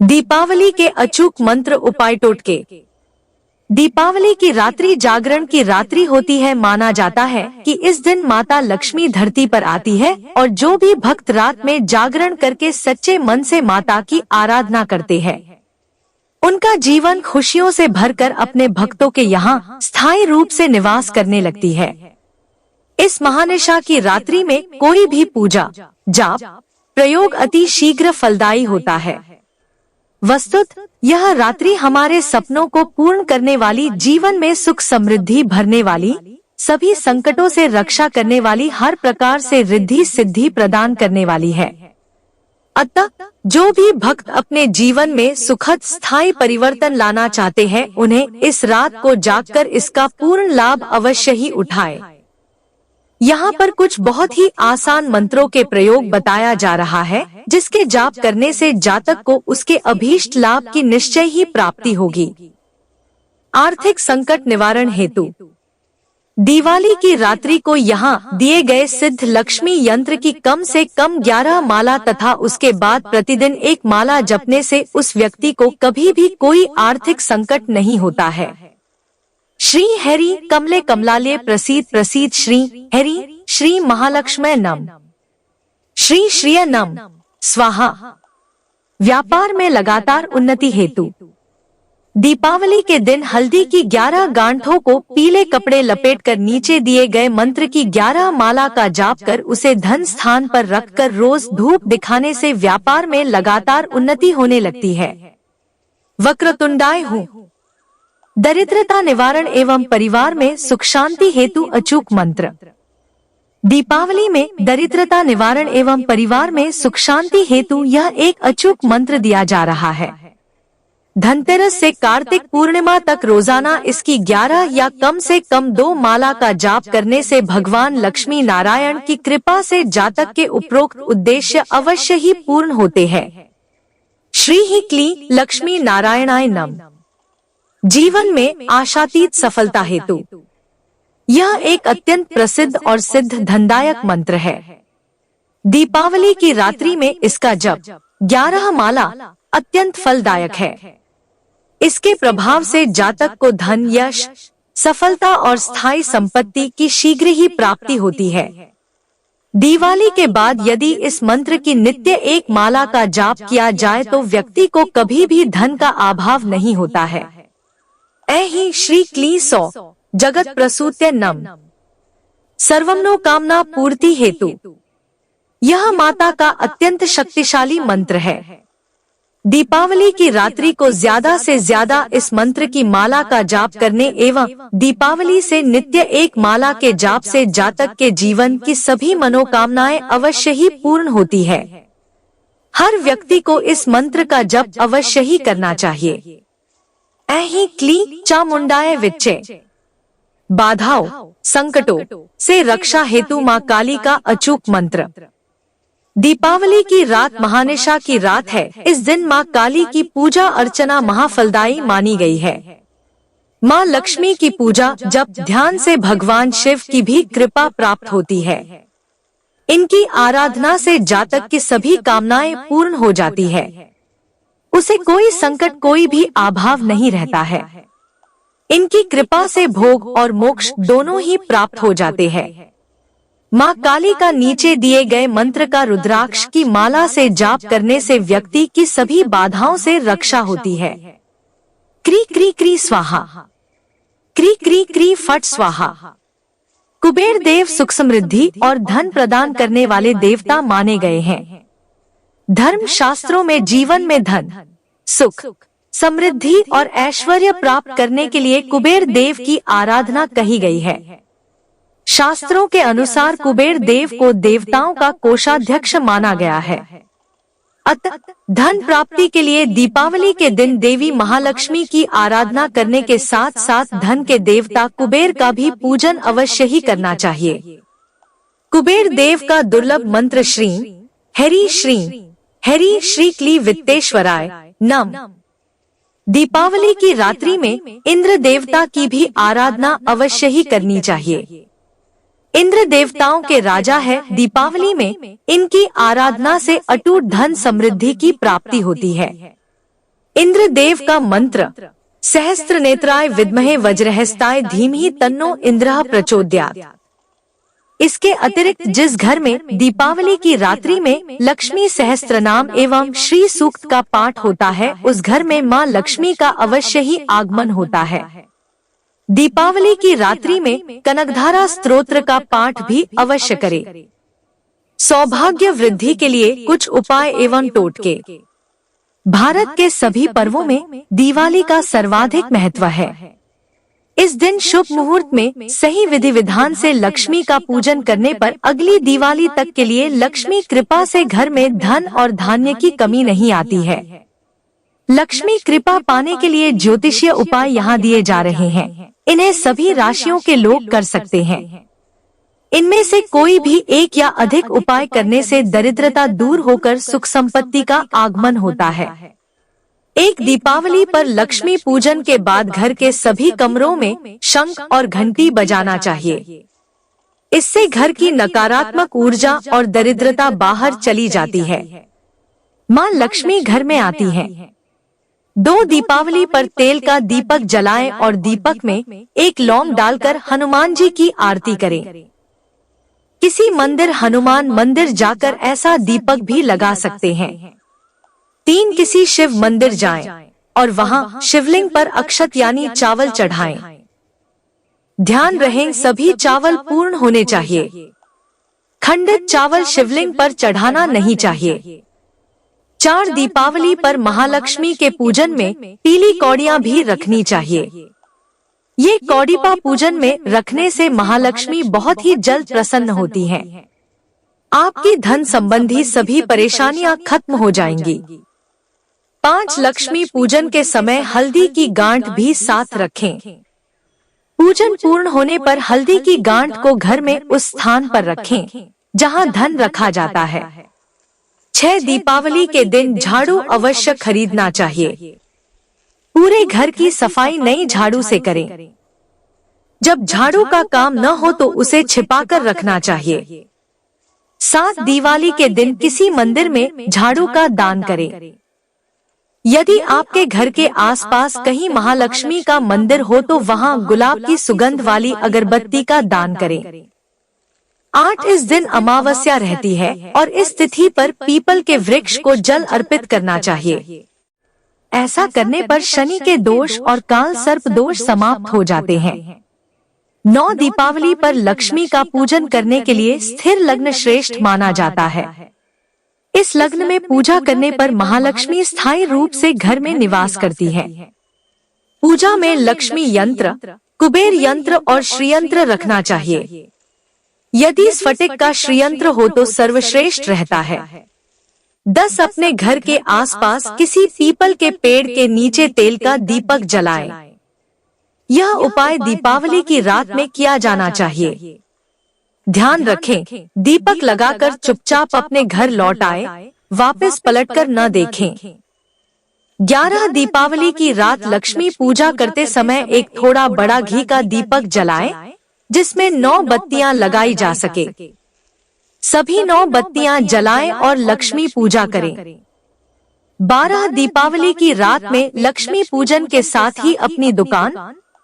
दीपावली के अचूक मंत्र उपाय टोटके। दीपावली की रात्रि जागरण की रात्रि होती है। माना जाता है कि इस दिन माता लक्ष्मी धरती पर आती है और जो भी भक्त रात में जागरण करके सच्चे मन से माता की आराधना करते हैं, उनका जीवन खुशियों से भरकर अपने भक्तों के यहाँ स्थायी रूप से निवास करने लगती है। इस महानिशा की रात्रि में कोई भी पूजा जाप प्रयोग अति शीघ्र फलदायी होता है। वस्तुत यह रात्रि हमारे सपनों को पूर्ण करने वाली, जीवन में सुख समृद्धि भरने वाली, सभी संकटों से रक्षा करने वाली, हर प्रकार से रिद्धि सिद्धि प्रदान करने वाली है। अतः जो भी भक्त अपने जीवन में सुखद स्थायी परिवर्तन लाना चाहते हैं, उन्हें इस रात को जागकर इसका पूर्ण लाभ अवश्य ही उठाए। यहाँ पर कुछ बहुत ही आसान मंत्रों के प्रयोग बताया जा रहा है, जिसके जाप करने से जातक को उसके अभीष्ट लाभ की निश्चय ही प्राप्ति होगी। आर्थिक संकट निवारण हेतु दिवाली की रात्रि को यहाँ दिए गए सिद्ध लक्ष्मी यंत्र की कम से कम 11 माला तथा उसके बाद प्रतिदिन एक माला जपने से उस व्यक्ति को कभी भी कोई आर्थिक संकट नहीं होता है। श्री हरि कमले कमलालय प्रसीद प्रसीद, श्री हरि श्री महालक्ष्मय नम, श्री श्रिय नम स्वाहा। व्यापार में लगातार उन्नति हेतु दीपावली के दिन हल्दी की 11 गांठों को पीले कपड़े लपेटकर नीचे दिए गए मंत्र की 11 माला का जाप कर उसे धन स्थान पर रखकर रोज धूप दिखाने से व्यापार में लगातार उन्नति होने लगती है। वक्रतुंडाय हूँ। दरिद्रता निवारण एवं परिवार में सुख शांति हेतु अचूक मंत्र। दीपावली में दरिद्रता निवारण एवं परिवार में सुख शांति हेतु यह एक अचूक मंत्र दिया जा रहा है। धनतेरस से कार्तिक पूर्णिमा तक रोजाना इसकी 11 या कम से कम 2 माला का जाप करने से भगवान लक्ष्मी नारायण की कृपा से जातक के उपरोक्त उद्देश्य अवश्य ही पूर्ण होते हैं। श्री ही क्ली लक्ष्मी नारायणाय नम। जीवन में आशातीत सफलता हेतु यह एक अत्यंत प्रसिद्ध और सिद्ध धनदायक मंत्र है। दीपावली की रात्रि में इसका जप 11 माला अत्यंत फलदायक है। इसके प्रभाव से जातक को धन, यश, सफलता और स्थायी संपत्ति की शीघ्र ही प्राप्ति होती है। दिवाली के बाद यदि इस मंत्र की नित्य एक माला का जाप किया जाए तो व्यक्ति को कभी भी धन का अभाव नहीं होता है। ऐहि श्री क्ली सौ जगत प्रसूत्य नम। सर्वमनो कामना पूर्ति हेतु यह माता का अत्यंत शक्तिशाली मंत्र है। दीपावली की रात्रि को ज्यादा से ज्यादा इस मंत्र की माला का जाप करने एवं दीपावली से नित्य एक माला के जाप से जातक के जीवन की सभी मनोकामनाएं अवश्य ही पूर्ण होती है। हर व्यक्ति को इस मंत्र का जप अवश्य ही करना चाहिए। ऐहि क्ली चामुंडाय विच्चे। बाधाओं संकटों से रक्षा हेतु माँ काली का अचूक मंत्र। दीपावली की रात महानिशा की रात है। इस दिन माँ काली की पूजा अर्चना महाफलदायी मानी गई है। माँ लक्ष्मी की पूजा जप ध्यान से भगवान शिव की भी कृपा प्राप्त होती है। इनकी आराधना से जातक की सभी कामनाएं पूर्ण हो जाती है। उसे कोई संकट, कोई भी अभाव नहीं रहता है। इनकी कृपा से भोग और मोक्ष दोनों ही प्राप्त हो जाते हैं। माँ काली का नीचे दिए गए मंत्र का रुद्राक्ष की माला से जाप करने से व्यक्ति की सभी बाधाओं से रक्षा होती है। क्री क्री क्री स्वाहा, क्री क्री क्री फट स्वाहा। कुबेर देव सुख समृद्धि और धन प्रदान करने वाले देवता माने गए हैं। धर्म शास्त्रों में जीवन में धन, सुख, समृद्धि और ऐश्वर्य प्राप्त करने के लिए कुबेर देव की आराधना कही गई है। शास्त्रों के अनुसार कुबेर देव को देवताओं का कोषाध्यक्ष माना गया है। अतः धन प्राप्ति के लिए दीपावली के दिन देवी महालक्ष्मी की आराधना करने के साथ साथ धन के देवता कुबेर का भी पूजन अवश्य ही करना चाहिए। कुबेर देव का दुर्लभ मंत्र श्री हरि श्री क्ली वित्तेश्वराय नम। दीपावली की रात्रि में इंद्र देवता की भी आराधना अवश्य ही करनी चाहिए। इंद्र देवताओं के राजा है। दीपावली में इनकी आराधना से अटूट धन समृद्धि की प्राप्ति होती है। इंद्रदेव का मंत्र, सहस्त्र नेत्राय विद्महे वज्रहस्ताय धीमहि तन्नो इंद्रः प्रचोदयात्। इसके अतिरिक्त जिस घर में दीपावली की रात्रि में लक्ष्मी सहस्त्र नाम एवं श्री सूक्त का पाठ होता है, उस घर में माँ लक्ष्मी का अवश्य ही आगमन होता है। दीपावली की रात्रि में कनकधारा स्तोत्र का पाठ भी अवश्य करें। सौभाग्य वृद्धि के लिए कुछ उपाय एवं टोटके। भारत के सभी पर्वों में दिवाली का सर्वाधिक महत्व है। इस दिन शुभ मुहूर्त में सही विधि विधान से लक्ष्मी का पूजन करने पर अगली दिवाली तक के लिए लक्ष्मी कृपा से घर में धन और धान्य की कमी नहीं आती है। लक्ष्मी कृपा पाने के लिए ज्योतिषीय उपाय यहाँ दिए जा रहे हैं। इन्हें सभी राशियों के लोग कर सकते हैं। इनमें से कोई भी एक या अधिक उपाय करने से दरिद्रता दूर होकर सुख संपत्ति का आगमन होता है। एक दीपावली पर लक्ष्मी पूजन के बाद घर के सभी कमरों में शंख और घंटी बजाना चाहिए। इससे घर की नकारात्मक ऊर्जा और दरिद्रता बाहर चली जाती है। माँ लक्ष्मी घर में आती हैं। 2 दीपावली पर तेल का दीपक जलाएं और दीपक में एक लौंग डालकर हनुमान जी की आरती करें। किसी मंदिर, हनुमान मंदिर जाकर ऐसा दीपक भी लगा सकते हैं। 3 किसी शिव मंदिर जाएं और वहां शिवलिंग पर अक्षत यानी चावल चढ़ाएं। ध्यान रहे सभी चावल पूर्ण होने चाहिए। खंडित चावल शिवलिंग पर चढ़ाना नहीं चाहिए। 4 दीपावली पर महालक्ष्मी के पूजन में पीली कौड़ियाँ भी रखनी चाहिए। ये कौड़िपा पूजन में रखने से महालक्ष्मी बहुत ही जल्द प्रसन्न होती हैं। आपकी धन संबंधी सभी परेशानियां खत्म हो जाएंगी। 5 लक्ष्मी पूजन के समय हल्दी की गांठ भी साथ रखें। पूजन पूर्ण होने पर हल्दी की गांठ को घर में उस स्थान पर रखें जहां धन रखा जाता है। 6 दीपावली के दिन झाड़ू अवश्य खरीदना चाहिए। पूरे घर की सफाई नई झाड़ू से करें। जब झाड़ू का काम न हो तो उसे छिपाकर रखना चाहिए। 7 दिवाली के दिन किसी मंदिर में झाड़ू का दान करें। यदि आपके घर के आसपास कहीं महालक्ष्मी का मंदिर हो तो वहां गुलाब की सुगंध वाली अगरबत्ती का दान करें। 8 इस दिन अमावस्या रहती है और इस तिथि पर पीपल के वृक्ष को जल अर्पित करना चाहिए। ऐसा करने पर शनि के दोष और काल सर्प दोष समाप्त हो जाते हैं। 9 दीपावली पर लक्ष्मी का पूजन करने के लिए स्थिर लग्न श्रेष्ठ माना जाता है। इस लग्न में पूजा करने पर महालक्ष्मी स्थायी रूप से घर में निवास करती है। पूजा में लक्ष्मी यंत्र, कुबेर यंत्र और श्रीयंत्र रखना चाहिए। यदि स्फटिक का श्रीयंत्र हो तो सर्वश्रेष्ठ रहता है। 10 अपने घर के आसपास किसी पीपल के पेड़ के नीचे तेल का दीपक जलाएं। यह उपाय दीपावली की रात में किया जाना चाहिए। ध्यान रखें, दीपक लगाकर चुपचाप अपने घर लौट आए, वापस पलटकर न देखें। 11 दीपावली की रात लक्ष्मी पूजा करते समय एक थोड़ा बड़ा घी का दीपक जलाएं, जिसमें 9 बत्तियां लगाई जा सके। सभी 9 बत्तियां जलाएं और लक्ष्मी पूजा करें। 12 दीपावली की रात में लक्ष्मी पूजन के साथ ही अपनी दुकान,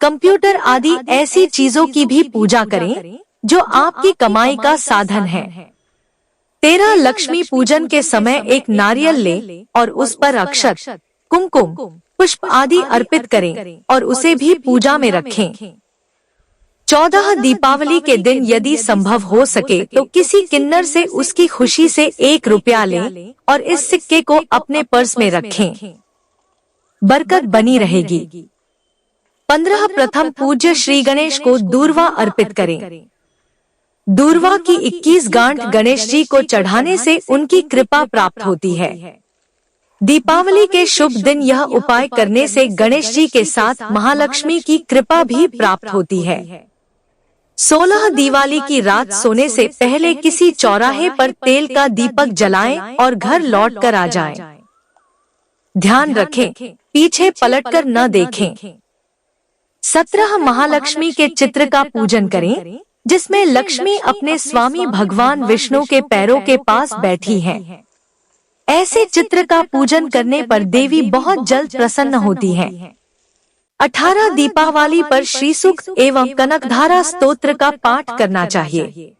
कंप्यूटर आदि ऐसी चीजों की भी पूजा करें जो आपकी कमाई का साधन है। 13 लक्ष्मी पूजन के समय एक नारियल लें और उस पर अक्षत, कुमकुम, पुष्प आदि अर्पित करें और उसे भी पूजा में रखें। 14 दीपावली के दिन यदि संभव हो सके तो किसी किन्नर से उसकी खुशी से 1 रुपया लें और इस सिक्के को अपने पर्स में रखें। बरकत बनी रहेगी। 15 प्रथम पूज्य श्री गणेश को दूर्वा अर्पित करें। दूर्वा की 21 गांठ गणेश जी को चढ़ाने से उनकी कृपा प्राप्त होती है। दीपावली के शुभ दिन यह उपाय करने से गणेश जी के साथ महालक्ष्मी की कृपा भी प्राप्त होती है। 16 दिवाली की रात सोने से पहले किसी चौराहे पर तेल का दीपक जलाएं और घर लौट कर आ जाएं। ध्यान रखें, पीछे पलटकर न देखें। 17 महालक्ष्मी के चित्र का पूजन करें, जिसमें लक्ष्मी अपने स्वामी भगवान विष्णु के पैरों के पास बैठी हैं। ऐसे चित्र का पूजन करने पर देवी बहुत जल्द प्रसन्न होती है। 18 दीपावली पर श्री सूक्त एवं कनकधारा स्तोत्र का पाठ करना चाहिए।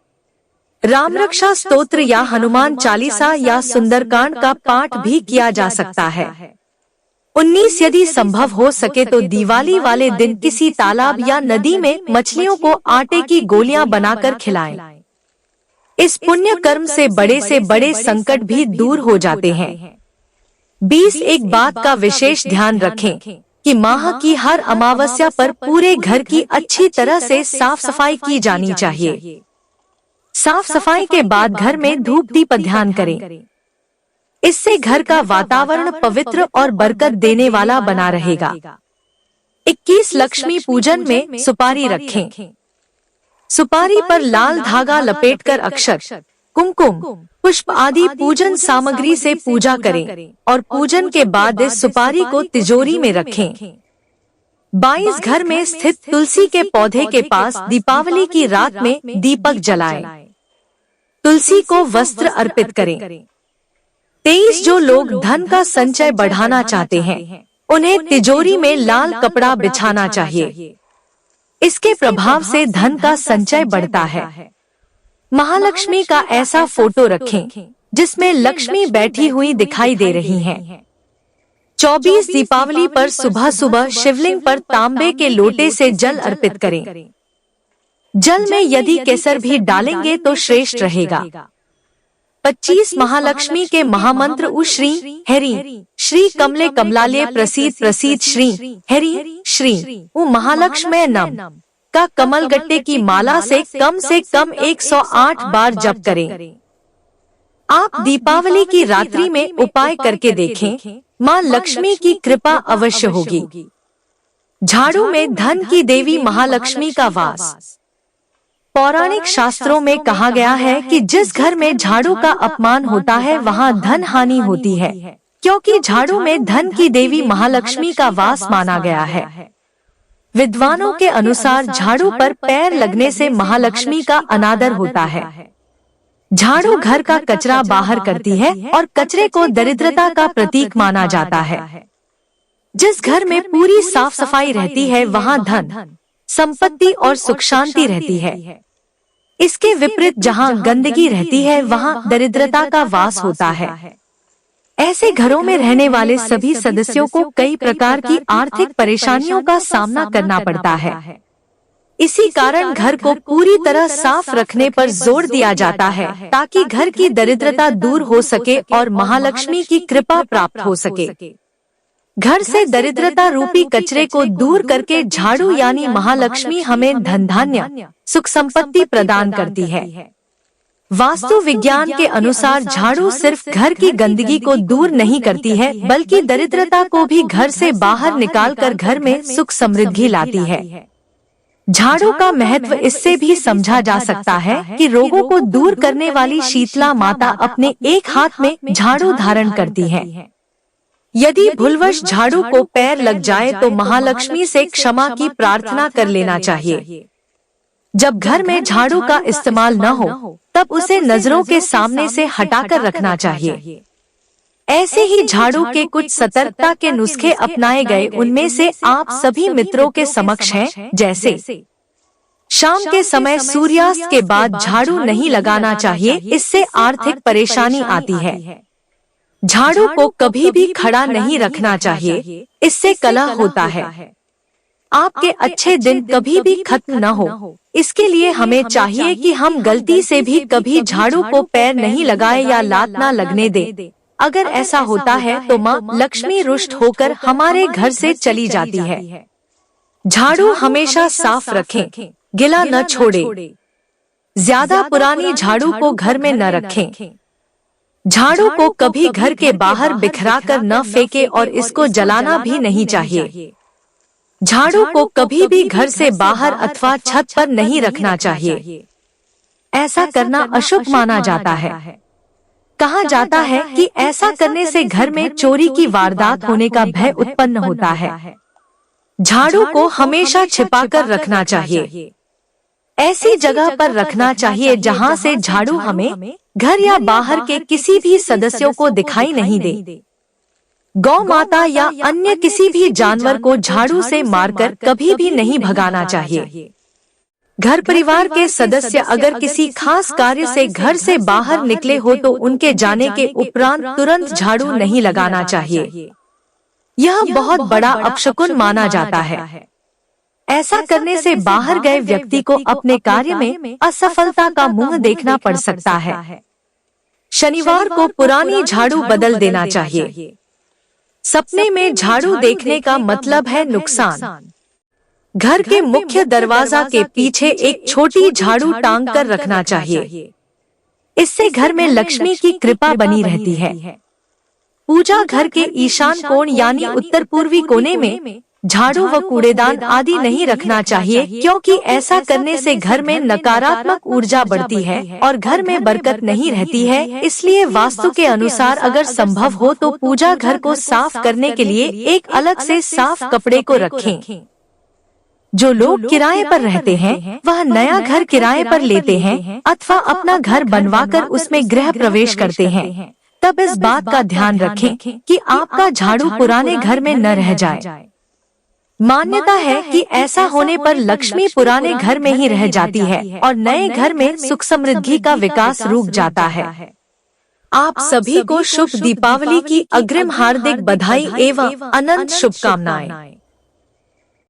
राम रक्षा स्तोत्र या हनुमान चालीसा या सुंदरकांड का पाठ भी किया जा सकता है। 19 यदि संभव हो सके तो दिवाली वाले दिन किसी तालाब या नदी में मछलियों को आटे की गोलियां बनाकर खिलाएं। इस पुण्य कर्म से बड़े संकट भी दूर हो जाते हैं। 20 एक बात का विशेष ध्यान रखें कि माह की हर अमावस्या पर पूरे घर की अच्छी तरह से साफ सफाई की जानी चाहिए। साफ सफाई के बाद घर में धूप दीप ध्यान करें। इससे घर का वातावरण पवित्र और बरकत देने वाला बना रहेगा। 21 लक्ष्मी पूजन में सुपारी रखें। सुपारी पर लाल धागा लपेटकर अक्षत, कुमकुम, पुष्प आदि पूजन सामग्री से पूजा करें और पूजन के बाद इस सुपारी को तिजोरी में रखें। 22 घर में स्थित तुलसी के पौधे के पास दीपावली की रात में दीपक जलाएं। तुलसी को वस्त्र अर्पित करें। 23 जो लोग धन का संचय बढ़ाना चाहते हैं उन्हें तिजोरी में लाल कपड़ा बिछाना चाहिए। इसके प्रभाव से धन का संचय बढ़ता है। महालक्ष्मी का ऐसा फोटो रखें जिसमें लक्ष्मी बैठी हुई दिखाई दे रही हैं। 24 दीपावली पर सुबह सुबह शिवलिंग पर तांबे के लोटे से जल अर्पित करें। जल में यदि केसर भी डालेंगे तो श्रेष्ठ रहेगा। 25 महालक्ष्मी के महामंत्र उ श्री हरि श्री कमले कमलालय प्रसीद प्रसीद श्री हरि श्री उ महालक्ष्मी नम का कमल गट्टे की माला से कम 108 बार जप करें। आप दीपावली की रात्रि में उपाय करके देखें, माँ लक्ष्मी की कृपा अवश्य होगी। झाड़ू में धन की देवी महालक्ष्मी का वास। पौराणिक शास्त्रों में कहा गया है कि जिस घर में झाड़ू का अपमान होता है वहाँ धन हानि होती है, क्योंकि झाड़ू में धन की देवी महालक्ष्मी का वास माना गया है। विद्वानों के अनुसार झाड़ू पर पैर लगने से महालक्ष्मी का अनादर होता है। झाड़ू घर का कचरा बाहर करती है और कचरे को दरिद्रता का प्रतीक माना जाता है। जिस घर में पूरी साफ सफाई रहती है वहाँ धन, संपत्ति और सुख शांति रहती है। इसके विपरीत जहाँ गंदगी रहती है वहाँ दरिद्रता का वास होता है। ऐसे घरों में रहने वाले सभी सदस्यों को कई प्रकार की आर्थिक परेशानियों का सामना करना पड़ता है। इसी कारण घर को पूरी तरह साफ रखने पर जोर दिया जाता है ताकि घर की दरिद्रता दूर हो सके और महालक्ष्मी की कृपा प्राप्त हो सके। घर से दरिद्रता रूपी कचरे को दूर करके झाड़ू यानी महालक्ष्मी हमें धन धान्य सुख संपत्ति प्रदान करती है। वास्तु विज्ञान के अनुसार झाड़ू सिर्फ घर की गंदगी को दूर नहीं करती है बल्कि दरिद्रता को भी घर से बाहर निकालकर घर में सुख समृद्धि लाती है। झाड़ू का महत्व इससे भी समझा जा सकता है कि रोगों को दूर करने वाली शीतला माता अपने एक हाथ में झाड़ू धारण करती है। यदि भूलवश झाड़ू को पैर लग जाए तो महालक्ष्मी से क्षमा की प्रार्थना कर लेना चाहिए। जब घर में झाड़ू का इस्तेमाल न हो तब उसे नजरों के सामने से हटाकर रखना चाहिए। ऐसे ही झाड़ू के कुछ सतर्कता के नुस्खे अपनाए गए, उनमें से आप सभी मित्रों के समक्ष हैं। जैसे शाम के समय सूर्यास्त के बाद झाड़ू नहीं लगाना चाहिए, इससे आर्थिक परेशानी आती है। झाड़ू को कभी भी खड़ा नहीं रखना चाहिए, इससे कलह होता है। आपके अच्छे दिन कभी भी खत्म न हो, इसके लिए हमें चाहिए कि हम गलती से भी कभी झाड़ू को पैर नहीं लगाए या लात न लगने दे। अगर ऐसा होता है तो माँ लक्ष्मी रुष्ट होकर हमारे घर से चली जाती है। झाड़ू हमेशा साफ रखें, गिला न छोड़े। ज्यादा पुरानी झाड़ू को घर में न रखें। झाड़ू को कभी घर के बाहर बिखरा कर न फेंके और इसको जलाना भी नहीं चाहिए। झाड़ू को कभी भी घर से बाहर अथवा छत पर नहीं रखना चाहिए, ऐसा करना अशुभ माना जाता है। कहा जाता है कि ऐसा करने से घर में चोरी की वारदात होने का भय उत्पन्न होता है। झाड़ू को हमेशा छिपाकर रखना चाहिए। ऐसी जगह पर रखना चाहिए जहां से झाड़ू हमें घर या बाहर के किसी भी सदस्यों को दिखाई नहीं दे। गौ माता या अन्य किसी भी जानवर को झाड़ू से मारकर कभी भी नहीं भगाना चाहिए। घर परिवार के सदस्य अगर किसी खास कार्य से घर से बाहर निकले हो तो उनके जाने के उपरांत तुरंत झाड़ू नहीं लगाना चाहिए। यह बहुत बड़ा अपशकुन माना जाता है। ऐसा करने से बाहर गए व्यक्ति को अपने कार्य में असफलता का मुंह देखना पड़ सकता है। शनिवार को पुरानी झाड़ू बदल देना चाहिए। सपने में झाड़ू देखने का मतलब है नुकसान। घर के मुख्य दरवाजा के पीछे एक छोटी झाड़ू टांग कर रखना चाहिए। इससे घर में लक्ष्मी की कृपा बनी रहती है। पूजा घर के ईशान कोण यानी उत्तर पूर्वी कोने में झाड़ू व कूड़ेदान आदि नहीं रखना चाहिए, क्योंकि ऐसा करने से घर में नकारात्मक ऊर्जा बढ़ती है और घर में बरकत नहीं रहती है। इसलिए वास्तु के अनुसार अगर संभव हो तो पूजा घर को साफ करने के लिए एक अलग से साफ कपड़े को रखें। जो लोग किराए पर रहते हैं वह नया घर किराए पर लेते हैं अथवा अपना घर बनवाकर उसमें गृह प्रवेश करते हैं, तब इस बात का ध्यान रखें कि आपका झाड़ू पुराने घर में न रह जाए। मान्यता है कि ऐसा होने पर लक्ष्मी पुराने घर में ही रह जाती है और नए घर में सुख समृद्धि का विकास रुक जाता है। आप सभी को शुभ दीपावली की अग्रिम हार्दिक बधाई एवं अनंत शुभकामनाएं।